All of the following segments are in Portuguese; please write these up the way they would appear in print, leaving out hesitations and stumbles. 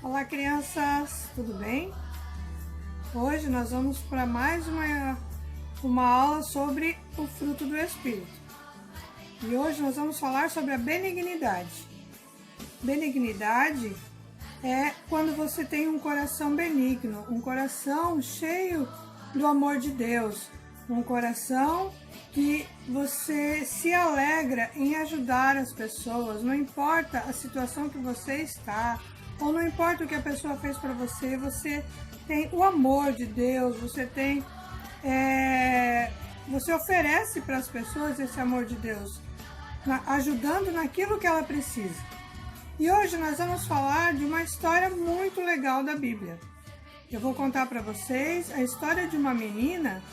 Olá, crianças, tudo bem? Hoje nós vamos para mais uma aula sobre o fruto do Espírito. E hoje nós vamos falar sobre a benignidade. Benignidade é quando você tem um coração benigno, um coração cheio do amor de Deus, um coração que você se alegra em ajudar as pessoas, não importa a situação que você está, ou não importa o que a pessoa fez para você, você tem o amor de Deus, você oferece para as pessoas esse amor de Deus, ajudando naquilo que ela precisa. E hoje nós vamos falar de uma história muito legal da Bíblia. Eu vou contar para vocês a história de uma menina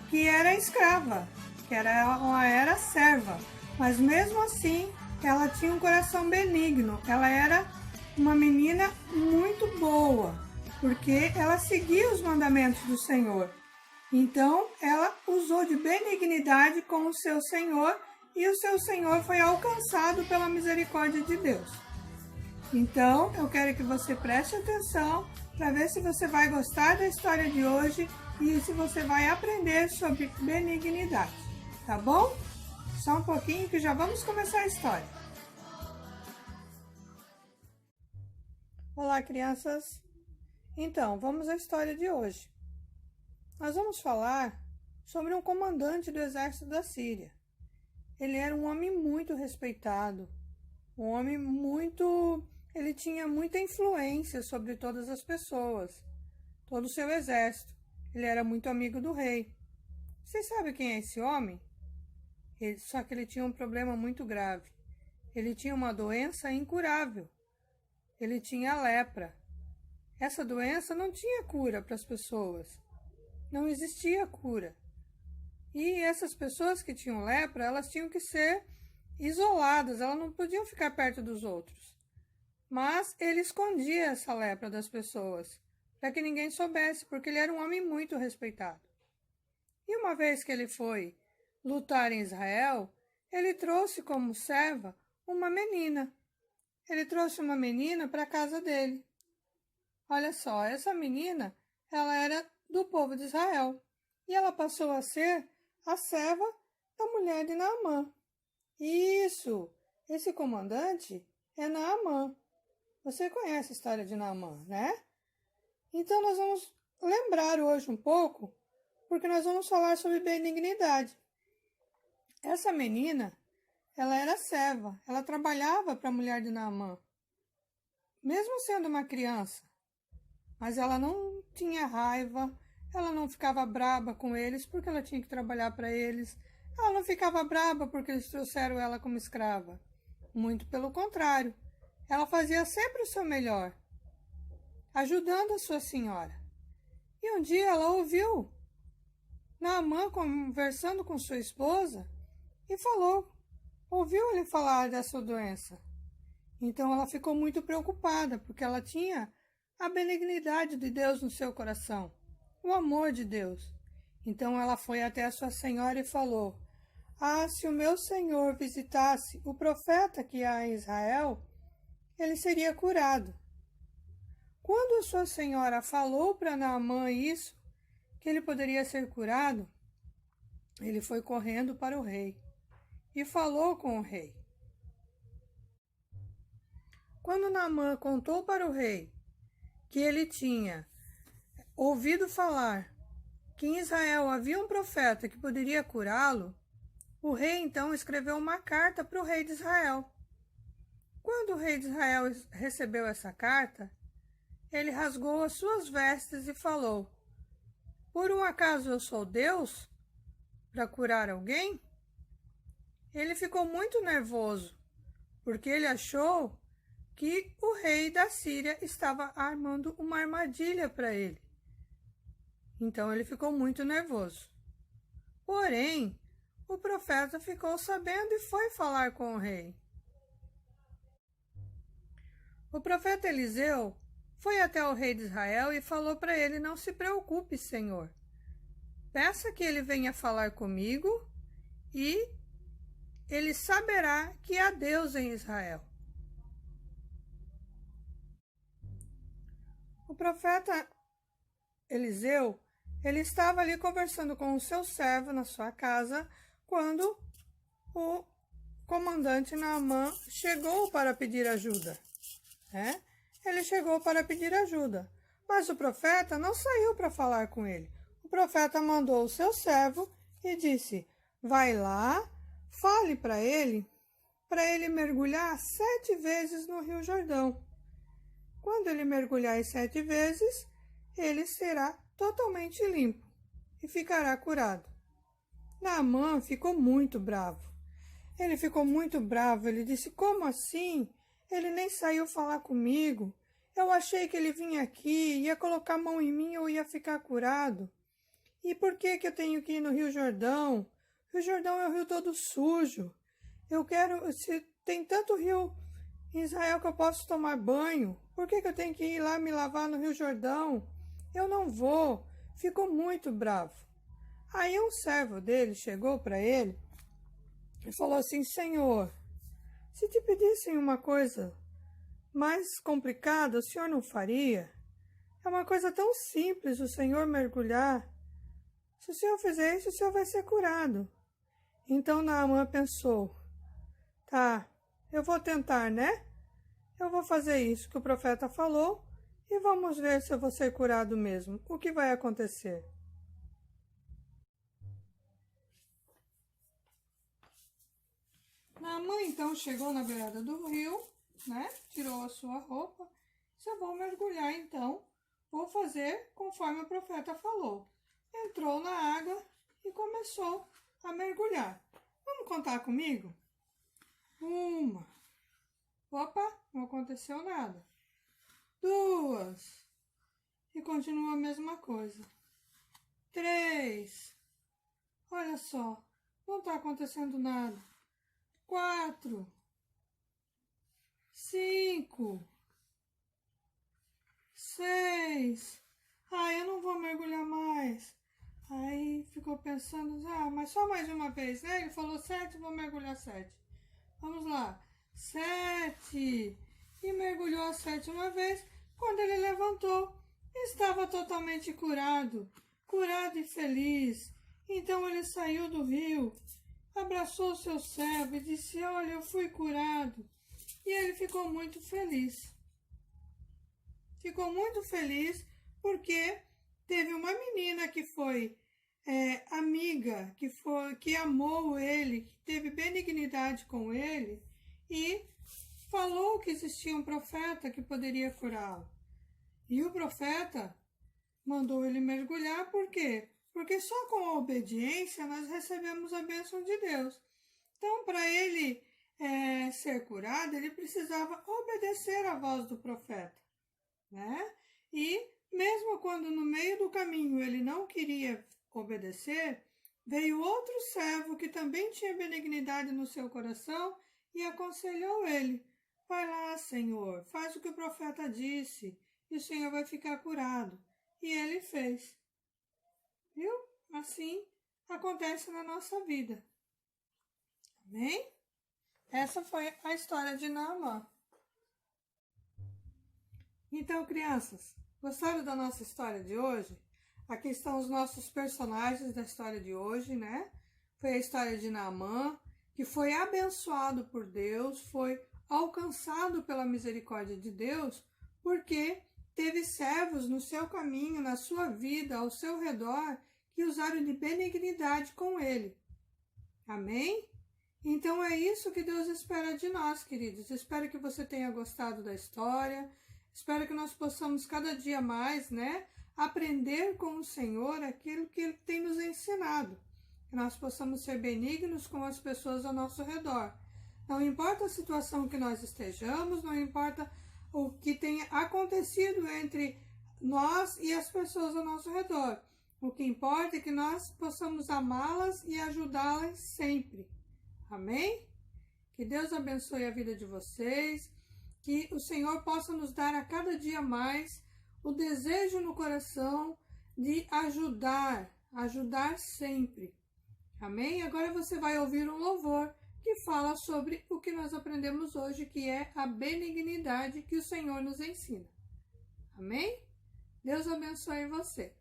que era escrava, ela era serva, mas mesmo assim ela tinha um coração benigno, ela era uma menina muito boa, porque ela seguia os mandamentos do Senhor. Então ela usou de benignidade com o seu Senhor e o seu Senhor foi alcançado pela misericórdia de Deus. Então eu quero que você preste atenção para ver se você vai gostar da história de hoje e se você vai aprender sobre benignidade, tá bom? Só um pouquinho que já vamos começar a história. Olá, crianças! Então, vamos à história de hoje. Nós vamos falar sobre um comandante do exército da Síria. Ele era um homem muito respeitado, ele tinha muita influência sobre todas as pessoas, todo o seu exército. Ele era muito amigo do rei. Vocês sabem quem é esse homem? Só que ele tinha um problema muito grave. Ele tinha uma doença incurável. Ele tinha a lepra. Essa doença não tinha cura para as pessoas. Não existia cura. E essas pessoas que tinham lepra, elas tinham que ser isoladas, elas não podiam ficar perto dos outros. Mas ele escondia essa lepra das pessoas, para que ninguém soubesse, porque ele era um homem muito respeitado. E uma vez que ele foi lutar em Israel, ele trouxe como serva uma menina. Ele trouxe uma menina para a casa dele. Olha só, essa menina, ela era do povo de Israel. E ela passou a ser a serva da mulher de Naamã. Isso! Esse comandante é Naamã. Você conhece a história de Naamã, né? Então nós vamos lembrar hoje um pouco, porque nós vamos falar sobre benignidade. Essa menina, ela era serva, ela trabalhava para a mulher de Naamã, mesmo sendo uma criança. Mas ela não tinha raiva, ela não ficava braba com eles porque ela tinha que trabalhar para eles. Ela não ficava braba porque eles trouxeram ela como escrava. Muito pelo contrário, ela fazia sempre o seu melhor, ajudando a sua senhora. E um dia ela ouviu Naamã conversando com sua esposa e ouviu ele falar dessa doença. Então ela ficou muito preocupada, porque ela tinha a benignidade de Deus no seu coração, o amor de Deus. Então ela foi até a sua senhora e falou: se o meu senhor visitasse o profeta que há em Israel, ele seria curado. Quando a sua senhora falou para Naamã isso, que ele poderia ser curado, ele foi correndo para o rei e falou com o rei. Quando Naamã contou para o rei que ele tinha ouvido falar que em Israel havia um profeta que poderia curá-lo, o rei então escreveu uma carta para o rei de Israel. Quando o rei de Israel recebeu essa carta, ele rasgou as suas vestes e falou: por um acaso eu sou Deus para curar alguém? Ele ficou muito nervoso, porque ele achou que o rei da Síria estava armando uma armadilha para ele. Então ele ficou muito nervoso. Porém, o profeta ficou sabendo e foi falar com o rei. O profeta Eliseu foi até o rei de Israel e falou para ele: não se preocupe, Senhor. Peça que ele venha falar comigo e ele saberá que há Deus em Israel. O profeta Eliseu, ele estava ali conversando com o seu servo na sua casa, quando o comandante Naamã chegou para pedir ajuda. Ele chegou para pedir ajuda, mas o profeta não saiu para falar com ele. O profeta mandou o seu servo e disse: vai lá, fale para ele mergulhar 7 vezes no Rio Jordão. Quando ele mergulhar 7 vezes, ele será totalmente limpo e ficará curado. Naamã ficou muito bravo. Ele ficou muito bravo, ele disse: como assim? Ele nem saiu falar comigo. Eu achei que ele vinha aqui, ia colocar a mão em mim e eu ia ficar curado. E por que eu tenho que ir no Rio Jordão? O Rio Jordão é um rio todo sujo. Eu quero, se tem tanto rio em Israel que eu posso tomar banho, por que eu tenho que ir lá me lavar no Rio Jordão? Eu não vou. Ficou muito bravo. Aí um servo dele chegou para ele e falou assim: Senhor, se te pedissem uma coisa mais complicada, o senhor não faria? É uma coisa tão simples o senhor mergulhar. Se o senhor fizer isso, o senhor vai ser curado. Então Naamã pensou: tá, eu vou tentar, né? Eu vou fazer isso que o profeta falou e vamos ver se eu vou ser curado mesmo. O que vai acontecer? Naamã então chegou na beirada do rio, tirou a sua roupa. Se eu vou mergulhar então, vou fazer conforme o profeta falou. Entrou na água e começou a mergulhar. Vamos contar comigo? 1. Opa, não aconteceu nada. 2. E continua a mesma coisa. 3. Olha só, não está acontecendo nada. 4. 5. 6. Eu não vou mergulhar mais. Aí ficou pensando: mas só mais uma vez, né? Ele falou 7, vou mergulhar 7. Vamos lá. 7. E mergulhou a 7ª vez. Quando ele levantou, estava totalmente curado e feliz. Então ele saiu do rio, abraçou seu servo e disse: olha, eu fui curado. E ele ficou muito feliz. Ficou muito feliz porque teve uma menina que foi amiga, que amou ele, que teve benignidade com ele e falou que existia um profeta que poderia curá-lo. E o profeta mandou ele mergulhar, por quê? Porque só com a obediência nós recebemos a bênção de Deus. Então, para ele ser curado, ele precisava obedecer à voz do profeta, E mesmo quando no meio do caminho ele não queria obedecer, veio outro servo que também tinha benignidade no seu coração e aconselhou ele: vai lá, Senhor, faz o que o profeta disse e o Senhor vai ficar curado. E ele fez. Viu? Assim acontece na nossa vida. Amém? Essa foi a história de Naamã. Então, crianças, gostaram da nossa história de hoje? Aqui estão os nossos personagens da história de hoje, Foi a história de Naamã, que foi abençoado por Deus, foi alcançado pela misericórdia de Deus, porque teve servos no seu caminho, na sua vida, ao seu redor, que usaram de benignidade com ele. Amém? Então é isso que Deus espera de nós, queridos. Espero que você tenha gostado da história. Espero que nós possamos cada dia mais, aprender com o Senhor aquilo que Ele tem nos ensinado. Que nós possamos ser benignos com as pessoas ao nosso redor. Não importa a situação que nós estejamos, não importa o que tenha acontecido entre nós e as pessoas ao nosso redor. O que importa é que nós possamos amá-las e ajudá-las sempre. Amém? Que Deus abençoe a vida de vocês. Que o Senhor possa nos dar a cada dia mais o desejo no coração de ajudar sempre. Amém? Agora você vai ouvir um louvor que fala sobre o que nós aprendemos hoje, que é a benignidade que o Senhor nos ensina. Amém? Deus abençoe você.